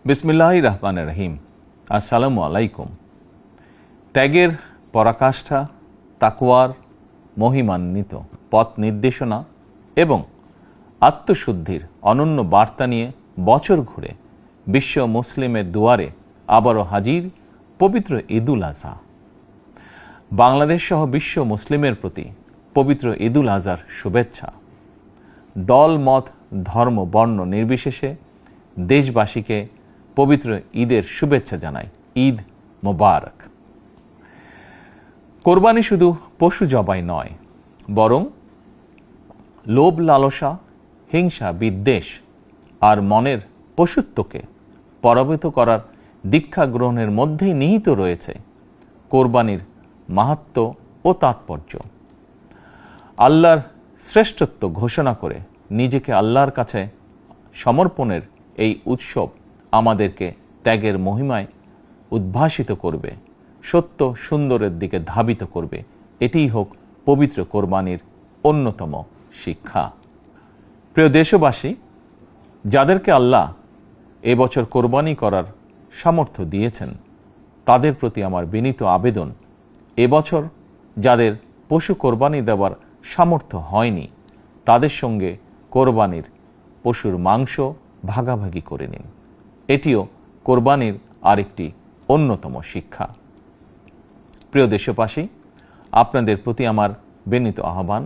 বিসমিল্লাহির রহমানির রহিম। আসসালামু আলাইকুম। ত্যাগের পরাকাষ্ঠা, তাকওয়ার মহিমান্বিত পথ নির্দেশনা এবং আত্মশুদ্ধির অনন্য বার্তা নিয়ে বছর ঘুরে বিশ্ব মুসলিমের দুয়ারে আবারও হাজির পবিত্র ঈদুল আজহা। বাংলাদেশ সহ বিশ্ব মুসলিমের প্রতি পবিত্র ঈদুল আজহার শুভেচ্ছা। দল, মত, ধর্ম, বর্ণ নির্বিশেষে দেশবাসীকে পবিত্র ঈদের শুভেচ্ছা জানাই। ঈদ মোবারক। কোরবানি শুধু পশু জবাই নয়, বরং লোভ, লালসা, হিংসা, বিদ্বেষ আর মনের পশুত্বকে পরাভূত করার দীক্ষা গ্রহণের মধ্যেই নিহিত রয়েছে কোরবানির মাহাত্ম্য ও তাৎপর্য। আল্লাহর শ্রেষ্ঠত্ব ঘোষণা করে নিজেকে আল্লাহর কাছে সমর্পণের এই উৎসব আমাদেরকে ত্যাগের মহিমায় উদ্ভাসিত করবে, সত্য সুন্দরের দিকে ধাবিত করবে। এটিই হোক পবিত্র কোরবানির অন্যতম শিক্ষা। প্রিয় দেশবাসী, যাদেরকে আল্লাহ এবছর কোরবানি করার সামর্থ্য দিয়েছেন, তাদের প্রতি আমার বিনীত আবেদন, এবছর যাদের পশু কোরবানি দেওয়ার সামর্থ্য হয়নি, তাদের সঙ্গে কোরবানির পশুর মাংস ভাগাভাগি করে নিন। এটিও কোরবানির আরেকটি অন্যতম শিক্ষা। প্রিয় দেশবাসী, আপনাদের প্রতি আমার বিনীত আহ্বান,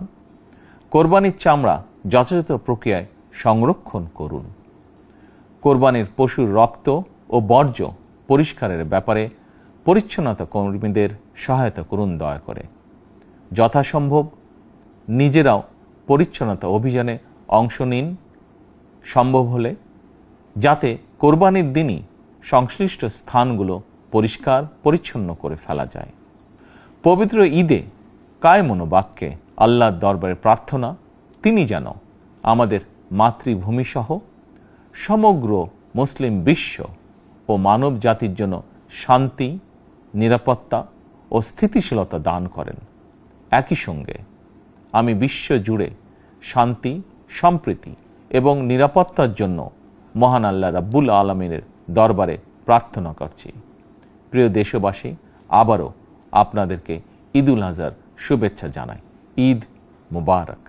কোরবানির চামড়া যথাযথ প্রক্রিয়ায় সংরক্ষণ করুন। কোরবানির পশুর রক্ত ও বর্জ্য পরিষ্কারের ব্যাপারে পরিচ্ছন্নতা কর্মীদের সহায়তা করুন দয়া করে। যথাসম্ভব নিজেরাও পরিচ্ছন্নতা অভিযানে অংশ নিন সম্ভব হলে, যাতে কোরবানির দিনই সংশ্লিষ্ট স্থানগুলো পরিষ্কার পরিচ্ছন্ন করে ফেলা যায়। পবিত্র ঈদে কায় মনোবাক্যে আল্লাহর দরবারে প্রার্থনা, তিনি যেন আমাদের মাতৃভূমিসহ সমগ্র মুসলিম বিশ্ব ও মানব জাতির জন্য শান্তি, নিরাপত্তা ও স্থিতিশীলতা দান করেন। একই সঙ্গে আমি বিশ্ব জুড়ে শান্তি, সম্প্রীতি এবং নিরাপত্তার জন্য মহান আল্লাহ রাব্বুল আলামিনের দরবারে প্রার্থনা করছি। প্রিয় দেশবাসী, আবারও আপনাদেরকে ঈদুল আজহার শুভেচ্ছা জানাই। ঈদ মোবারক।